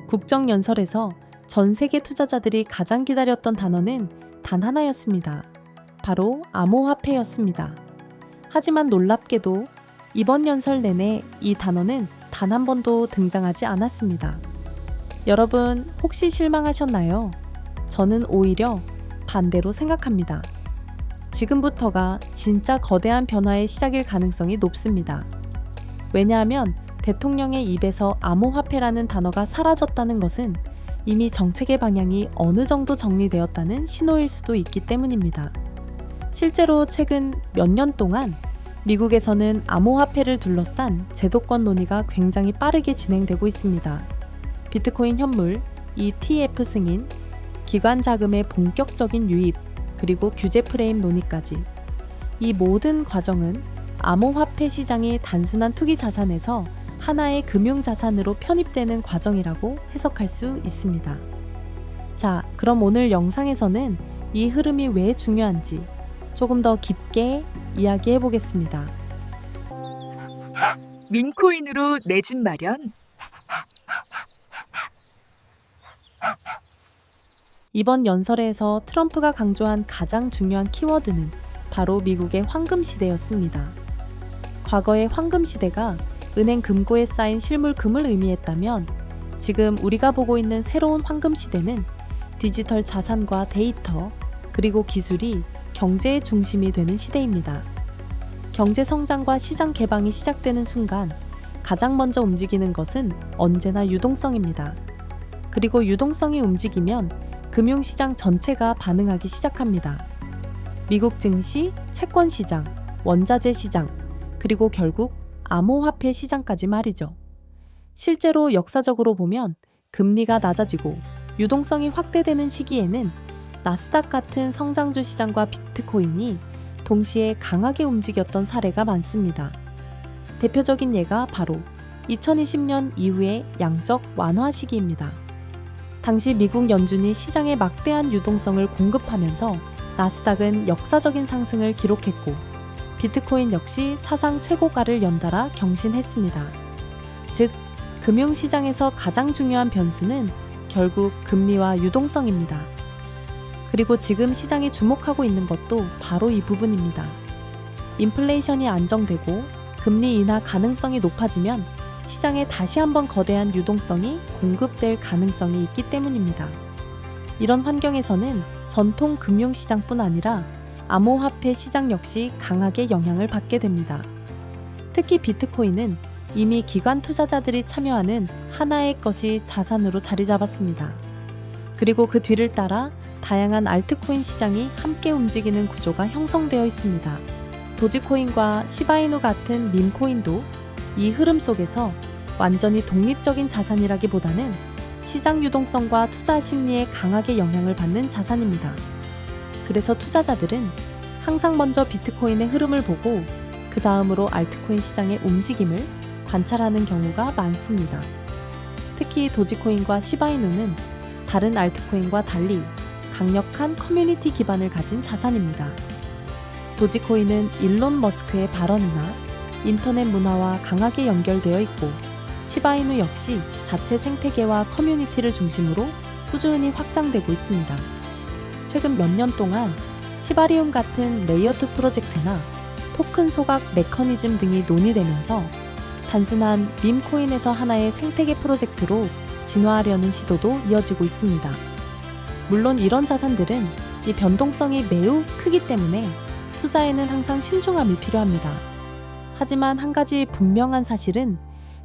국정연설에서 전 세계 투자자들이 가장 기다렸던 단어는 단 하나였습니다. 바로 암호화폐였습니다. 하지만 놀랍게도 이번 연설 내내 이 단어는 단 한 번도 등장하지 않았습니다. 여러분 혹시 실망하셨나요? 저는 오히려 반대로 생각합니다. 지금부터가 진짜 거대한 변화의 시작일 가능성이 높습니다. 왜냐하면 대통령의 입에서 암호화폐라는 단어가 사라졌다는 것은 이미 정책의 방향이 어느 정도 정리되었다는 신호일 수도 있기 때문입니다. 실제로 최근 몇 년 동안 미국에서는 암호화폐를 둘러싼 제도권 논의가 굉장히 빠르게 진행되고 있습니다. 비트코인 현물, ETF 승인, 기관 자금의 본격적인 유입, 그리고 규제 프레임 논의까지. 이 모든 과정은 암호화폐 시장이 단순한 투기 자산에서 하나의 금융 자산으로 편입되는 과정이라고 해석할 수 있습니다. 자, 그럼 오늘 영상에서는 이 흐름이 왜 중요한지 조금 더 깊게 이야기해 보겠습니다. 민코인으로 내 집 마련? 이번 연설에서 트럼프가 강조한 가장 중요한 키워드는 바로 미국의 황금 시대였습니다. 과거의 황금 시대가 은행 금고에 쌓인 실물금을 의미했다면 지금 우리가 보고 있는 새로운 황금 시대는 디지털 자산과 데이터, 그리고 기술이 경제의 중심이 되는 시대입니다. 경제 성장과 시장 개방이 시작되는 순간 가장 먼저 움직이는 것은 언제나 유동성입니다. 그리고 유동성이 움직이면 금융시장 전체가 반응하기 시작합니다. 미국 증시, 채권 시장, 원자재 시장, 그리고 결국 암호화폐 시장까지 말이죠. 실제로 역사적으로 보면 금리가 낮아지고 유동성이 확대되는 시기에는 나스닥 같은 성장주 시장과 비트코인이 동시에 강하게 움직였던 사례가 많습니다. 대표적인 예가 바로 2020년 이후의 양적 완화 시기입니다. 당시 미국 연준이 시장에 막대한 유동성을 공급하면서 나스닥은 역사적인 상승을 기록했고 비트코인 역시 사상 최고가를 연달아 경신했습니다. 즉, 금융시장에서 가장 중요한 변수는 결국 금리와 유동성입니다. 그리고 지금 시장이 주목하고 있는 것도 바로 이 부분입니다. 인플레이션이 안정되고 금리 인하 가능성이 높아지면 시장에 다시 한번 거대한 유동성이 공급될 가능성이 있기 때문입니다. 이런 환경에서는 전통 금융시장뿐 아니라 암호화폐 시장 역시 강하게 영향을 받게 됩니다. 특히 비트코인은 이미 기관 투자자들이 참여하는 하나의 것이 자산으로 자리 잡았습니다. 그리고 그 뒤를 따라 다양한 알트코인 시장이 함께 움직이는 구조가 형성되어 있습니다. 도지코인과 시바이누 같은 밈코인도 이 흐름 속에서 완전히 독립적인 자산이라기보다는 시장 유동성과 투자 심리에 강하게 영향을 받는 자산입니다. 그래서 투자자들은 항상 먼저 비트코인의 흐름을 보고 그 다음으로 알트코인 시장의 움직임을 관찰하는 경우가 많습니다. 특히 도지코인과 시바이누는 다른 알트코인과 달리 강력한 커뮤니티 기반을 가진 자산입니다. 도지코인은 일론 머스크의 발언이나 인터넷 문화와 강하게 연결되어 있고 시바이누 역시 자체 생태계와 커뮤니티를 중심으로 꾸준히 확장되고 있습니다. 최근 몇 년 동안 시바리움 같은 레이어2 프로젝트나 토큰 소각 메커니즘 등이 논의되면서 단순한 밈코인에서 하나의 생태계 프로젝트로 진화하려는 시도도 이어지고 있습니다. 물론 이런 자산들은 이 변동성이 매우 크기 때문에 투자에는 항상 신중함이 필요합니다. 하지만 한 가지 분명한 사실은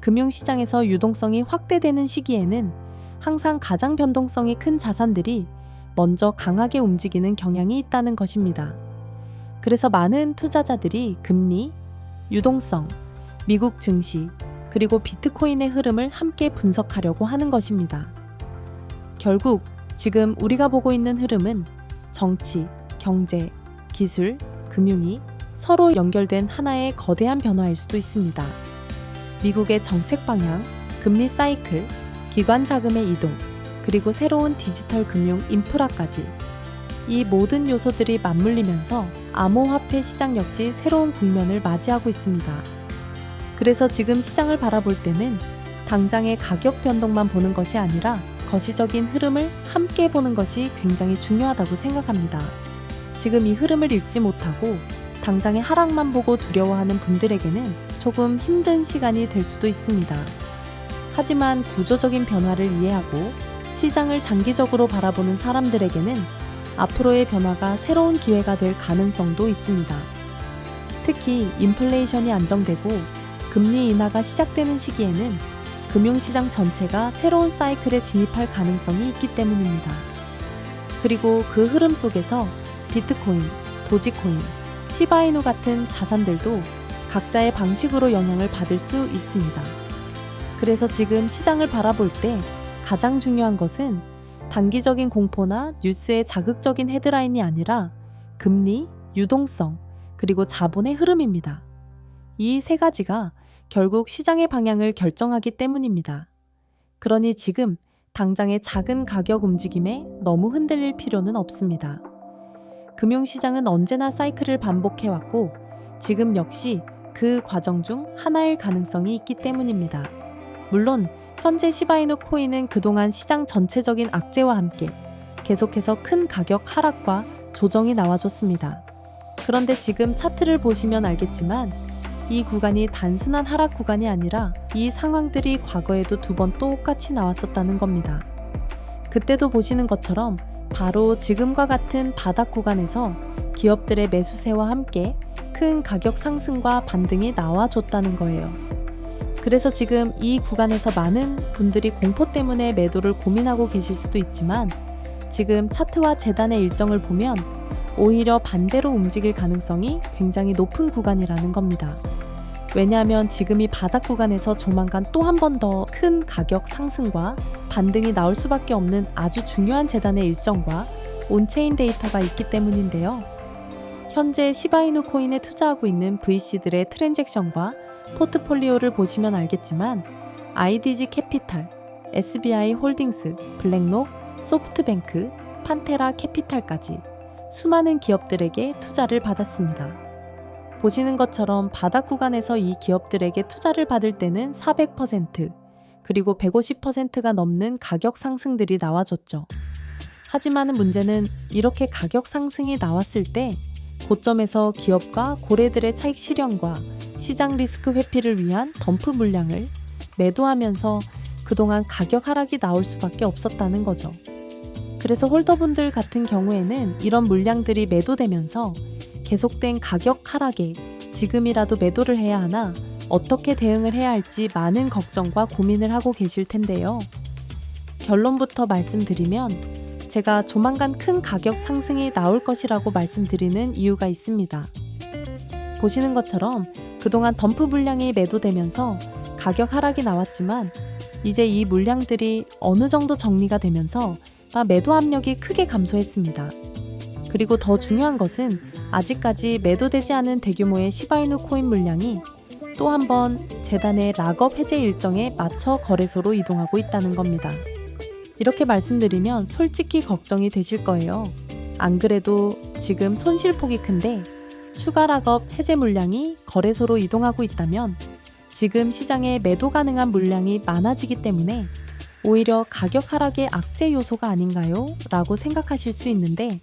금융시장에서 유동성이 확대되는 시기에는 항상 가장 변동성이 큰 자산들이 먼저 강하게 움직이는 경향이 있다는 것입니다. 그래서 많은 투자자들이 금리, 유동성, 미국 증시, 그리고 비트코인의 흐름을 함께 분석하려고 하는 것입니다. 결국 지금 우리가 보고 있는 흐름은 정치, 경제, 기술, 금융이 서로 연결된 하나의 거대한 변화일 수도 있습니다. 미국의 정책 방향, 금리 사이클, 기관 자금의 이동, 그리고 새로운 디지털 금융 인프라까지 이 모든 요소들이 맞물리면서 암호화폐 시장 역시 새로운 국면을 맞이하고 있습니다. 그래서 지금 시장을 바라볼 때는 당장의 가격 변동만 보는 것이 아니라 거시적인 흐름을 함께 보는 것이 굉장히 중요하다고 생각합니다. 지금 이 흐름을 읽지 못하고 당장의 하락만 보고 두려워하는 분들에게는 조금 힘든 시간이 될 수도 있습니다. 하지만 구조적인 변화를 이해하고 시장을 장기적으로 바라보는 사람들에게는 앞으로의 변화가 새로운 기회가 될 가능성도 있습니다. 특히 인플레이션이 안정되고 금리 인하가 시작되는 시기에는 금융시장 전체가 새로운 사이클에 진입할 가능성이 있기 때문입니다. 그리고 그 흐름 속에서 비트코인, 도지코인, 시바이누 같은 자산들도 각자의 방식으로 영향을 받을 수 있습니다. 그래서 지금 시장을 바라볼 때 가장 중요한 것은 단기적인 공포나 뉴스의 자극적인 헤드라인이 아니라 금리, 유동성, 그리고 자본의 흐름입니다. 이 세 가지가 결국 시장의 방향을 결정하기 때문입니다. 그러니 지금 당장의 작은 가격 움직임에 너무 흔들릴 필요는 없습니다. 금융시장은 언제나 사이클을 반복해왔고 지금 역시 그 과정 중 하나일 가능성이 있기 때문입니다. 물론 현재 시바이누 코인은 그동안 시장 전체적인 악재와 함께 계속해서 큰 가격 하락과 조정이 나와줬습니다. 그런데 지금 차트를 보시면 알겠지만 이 구간이 단순한 하락 구간이 아니라 이 상황들이 과거에도 2번 똑같이 나왔었다는 겁니다. 그때도 보시는 것처럼 바로 지금과 같은 바닥 구간에서 기업들의 매수세와 함께 큰 가격 상승과 반등이 나와줬다는 거예요. 그래서 지금 이 구간에서 많은 분들이 공포 때문에 매도를 고민하고 계실 수도 있지만 지금 차트와 재단의 일정을 보면 오히려 반대로 움직일 가능성이 굉장히 높은 구간이라는 겁니다. 왜냐하면 지금 이 바닥 구간에서 조만간 또 한 번 더 큰 가격 상승과 반등이 나올 수밖에 없는 아주 중요한 재단의 일정과 온체인 데이터가 있기 때문인데요. 현재 시바이누 코인에 투자하고 있는 VC들의 트랜잭션과 포트폴리오를 보시면 알겠지만 IDG 캐피탈, SBI 홀딩스, 블랙록, 소프트뱅크, 판테라 캐피탈까지 수많은 기업들에게 투자를 받았습니다. 보시는 것처럼 바닥 구간에서 이 기업들에게 투자를 받을 때는 400%, 그리고 150%가 넘는 가격 상승들이 나와줬죠. 하지만 문제는 이렇게 가격 상승이 나왔을 때 고점에서 기업과 고래들의 차익 실현과 시장 리스크 회피를 위한 덤프 물량을 매도하면서 그동안 가격 하락이 나올 수밖에 없었다는 거죠. 그래서 홀더분들 같은 경우에는 이런 물량들이 매도되면서 계속된 가격 하락에 지금이라도 매도를 해야 하나 어떻게 대응을 해야 할지 많은 걱정과 고민을 하고 계실 텐데요. 결론부터 말씀드리면 제가 조만간 큰 가격 상승이 나올 것이라고 말씀드리는 이유가 있습니다. 보시는 것처럼 그동안 덤프 물량이 매도되면서 가격 하락이 나왔지만 이제 이 물량들이 어느 정도 정리가 되면서 매도 압력이 크게 감소했습니다. 그리고 더 중요한 것은 아직까지 매도되지 않은 대규모의 시바이누 코인 물량이 또 한 번 재단의 락업 해제 일정에 맞춰 거래소로 이동하고 있다는 겁니다. 이렇게 말씀드리면 솔직히 걱정이 되실 거예요. 안 그래도 지금 손실폭이 큰데 추가 락업 해제 물량이 거래소로 이동하고 있다면 지금 시장에 매도 가능한 물량이 많아지기 때문에 오히려 가격 하락의 악재 요소가 아닌가요? 라고 생각하실 수 있는데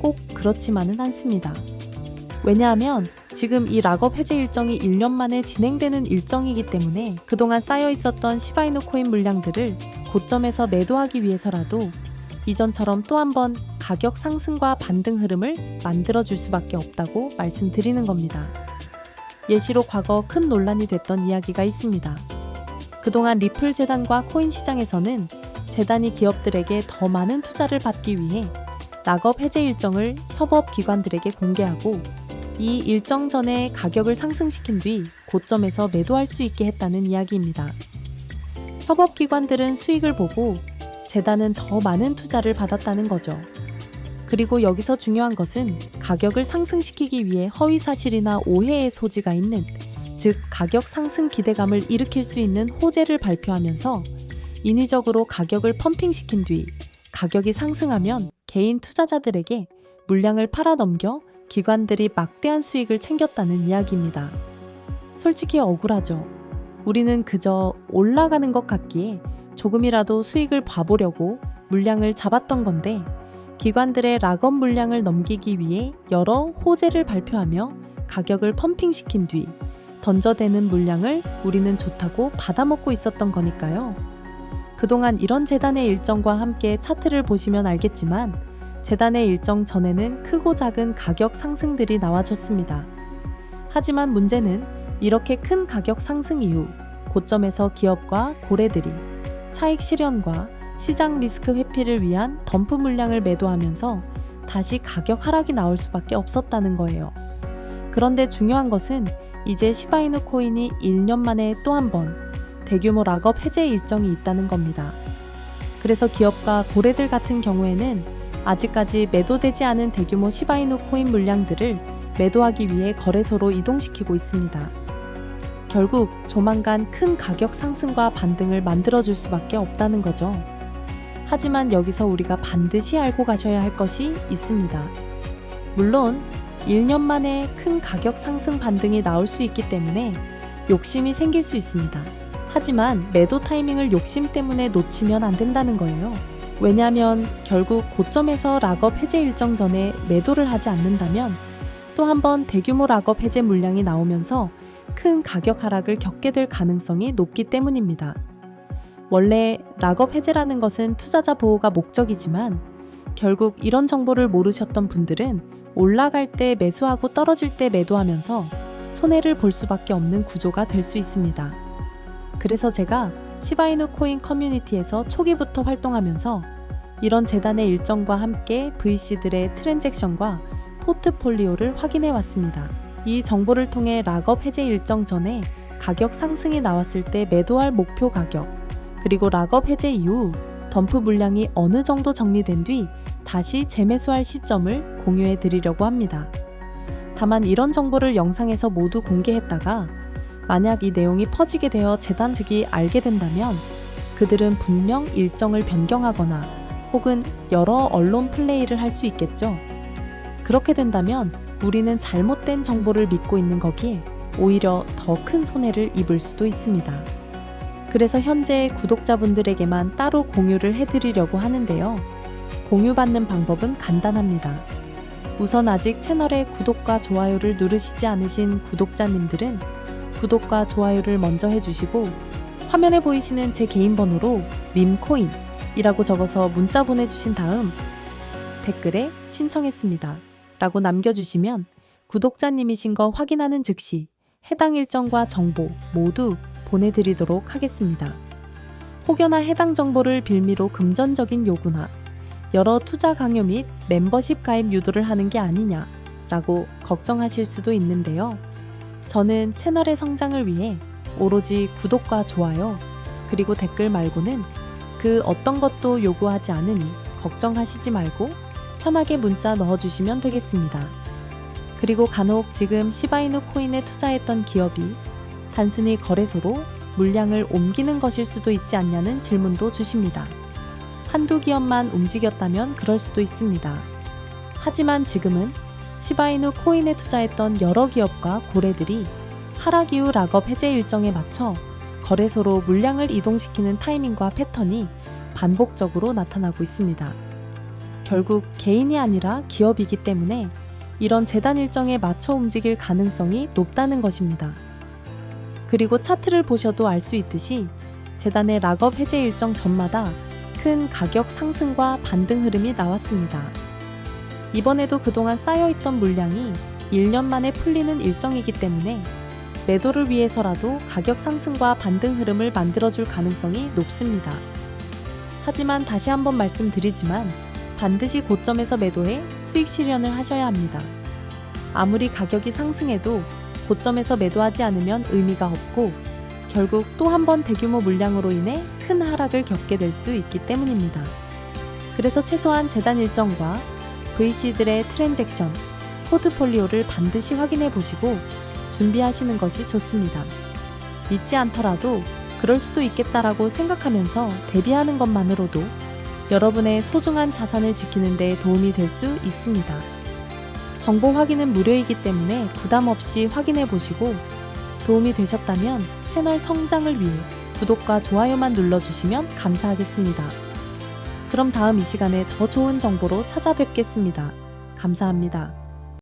꼭 그렇지만은 않습니다. 왜냐하면 지금 이 락업 해제 일정이 1년 만에 진행되는 일정이기 때문에 그동안 쌓여 있었던 시바이누 코인 물량들을 고점에서 매도하기 위해서라도 이전처럼 또 한 번 가격 상승과 반등 흐름을 만들어줄 수밖에 없다고 말씀드리는 겁니다. 예시로 과거 큰 논란이 됐던 이야기가 있습니다. 그동안 리플 재단과 코인 시장에서는 재단이 기업들에게 더 많은 투자를 받기 위해 락업 해제 일정을 협업 기관들에게 공개하고 이 일정 전에 가격을 상승시킨 뒤 고점에서 매도할 수 있게 했다는 이야기입니다. 협업 기관들은 수익을 보고 재단은 더 많은 투자를 받았다는 거죠. 그리고 여기서 중요한 것은 가격을 상승시키기 위해 허위 사실이나 오해의 소지가 있는, 즉 가격 상승 기대감을 일으킬 수 있는 호재를 발표하면서 인위적으로 가격을 펌핑시킨 뒤 가격이 상승하면 개인 투자자들에게 물량을 팔아넘겨 기관들이 막대한 수익을 챙겼다는 이야기입니다. 솔직히 억울하죠. 우리는 그저 올라가는 것 같기에 조금이라도 수익을 봐보려고 물량을 잡았던 건데 기관들의 락업 물량을 넘기기 위해 여러 호재를 발표하며 가격을 펌핑시킨 뒤 던져대는 물량을 우리는 좋다고 받아먹고 있었던 거니까요. 그동안 이런 재단의 일정과 함께 차트를 보시면 알겠지만 재단의 일정 전에는 크고 작은 가격 상승들이 나와줬습니다. 하지만 문제는 이렇게 큰 가격 상승 이후 고점에서 기업과 고래들이 차익 실현과 시장 리스크 회피를 위한 덤프 물량을 매도하면서 다시 가격 하락이 나올 수밖에 없었다는 거예요. 그런데 중요한 것은 이제 시바이누 코인이 1년 만에 또 한 번 대규모 락업 해제 일정이 있다는 겁니다. 그래서 기업과 고래들 같은 경우에는 아직까지 매도되지 않은 대규모 시바이누 코인 물량들을 매도하기 위해 거래소로 이동시키고 있습니다. 결국 조만간 큰 가격 상승과 반등을 만들어줄 수밖에 없다는 거죠. 하지만 여기서 우리가 반드시 알고 가셔야 할 것이 있습니다. 물론 1년 만에 큰 가격 상승 반등이 나올 수 있기 때문에 욕심이 생길 수 있습니다. 하지만 매도 타이밍을 욕심 때문에 놓치면 안 된다는 거예요. 왜냐하면 결국 고점에서 락업 해제 일정 전에 매도를 하지 않는다면 또 한 번 대규모 락업 해제 물량이 나오면서 큰 가격 하락을 겪게 될 가능성이 높기 때문입니다. 원래 락업 해제라는 것은 투자자 보호가 목적이지만 결국 이런 정보를 모르셨던 분들은 올라갈 때 매수하고 떨어질 때 매도하면서 손해를 볼 수밖에 없는 구조가 될 수 있습니다. 그래서 제가 시바이누 코인 커뮤니티에서 초기부터 활동하면서 이런 재단의 일정과 함께 VC들의 트랜잭션과 포트폴리오를 확인해 왔습니다. 이 정보를 통해 락업 해제 일정 전에 가격 상승이 나왔을 때 매도할 목표 가격, 그리고 락업 해제 이후 덤프 물량이 어느 정도 정리된 뒤 다시 재매수할 시점을 공유해 드리려고 합니다. 다만 이런 정보를 영상에서 모두 공개했다가 만약 이 내용이 퍼지게 되어 재단 측이 알게 된다면 그들은 분명 일정을 변경하거나 혹은 여러 언론 플레이를 할 수 있겠죠. 그렇게 된다면 우리는 잘못된 정보를 믿고 있는 거기에 오히려 더 큰 손해를 입을 수도 있습니다. 그래서 현재 구독자분들에게만 따로 공유를 해드리려고 하는데요. 공유받는 방법은 간단합니다. 우선 아직 채널에 구독과 좋아요를 누르시지 않으신 구독자님들은 구독과 좋아요를 먼저 해주시고 화면에 보이시는 제 개인 번호로 림코인이라고 적어서 문자 보내주신 다음 댓글에 신청했습니다 라고 남겨주시면 구독자님이신 거 확인하는 즉시 해당 일정과 정보 모두 보내드리도록 하겠습니다. 혹여나 해당 정보를 빌미로 금전적인 요구나 여러 투자 강요 및 멤버십 가입 유도를 하는 게 아니냐라고 걱정하실 수도 있는데요. 저는 채널의 성장을 위해 오로지 구독과 좋아요 그리고 댓글 말고는 그 어떤 것도 요구하지 않으니 걱정하시지 말고 편하게 문자 넣어주시면 되겠습니다. 그리고 간혹 지금 시바이누 코인에 투자했던 기업이 단순히 거래소로 물량을 옮기는 것일 수도 있지 않냐는 질문도 주십니다. 한두 기업만 움직였다면 그럴 수도 있습니다. 하지만 지금은 시바이누 코인에 투자했던 여러 기업과 고래들이 하락 이후 락업 해제 일정에 맞춰 거래소로 물량을 이동시키는 타이밍과 패턴이 반복적으로 나타나고 있습니다. 결국 개인이 아니라 기업이기 때문에 이런 재단 일정에 맞춰 움직일 가능성이 높다는 것입니다. 그리고 차트를 보셔도 알 수 있듯이 재단의 락업 해제 일정 전마다 큰 가격 상승과 반등 흐름이 나왔습니다. 이번에도 그동안 쌓여있던 물량이 1년 만에 풀리는 일정이기 때문에 매도를 위해서라도 가격 상승과 반등 흐름을 만들어줄 가능성이 높습니다. 하지만 다시 한번 말씀드리지만 반드시 고점에서 매도해 수익 실현을 하셔야 합니다. 아무리 가격이 상승해도 고점에서 매도하지 않으면 의미가 없고 결국 또 한 번 대규모 물량으로 인해 큰 하락을 겪게 될 수 있기 때문입니다. 그래서 최소한 재단 일정과 VC들의 트랜잭션, 포트폴리오를 반드시 확인해 보시고 준비하시는 것이 좋습니다. 믿지 않더라도 그럴 수도 있겠다라고 생각하면서 대비하는 것만으로도 여러분의 소중한 자산을 지키는 데 도움이 될 수 있습니다. 정보 확인은 무료이기 때문에 부담 없이 확인해 보시고 도움이 되셨다면 채널 성장을 위해 구독과 좋아요만 눌러주시면 감사하겠습니다. 그럼 다음 이 시간에 더 좋은 정보로 찾아뵙겠습니다. 감사합니다.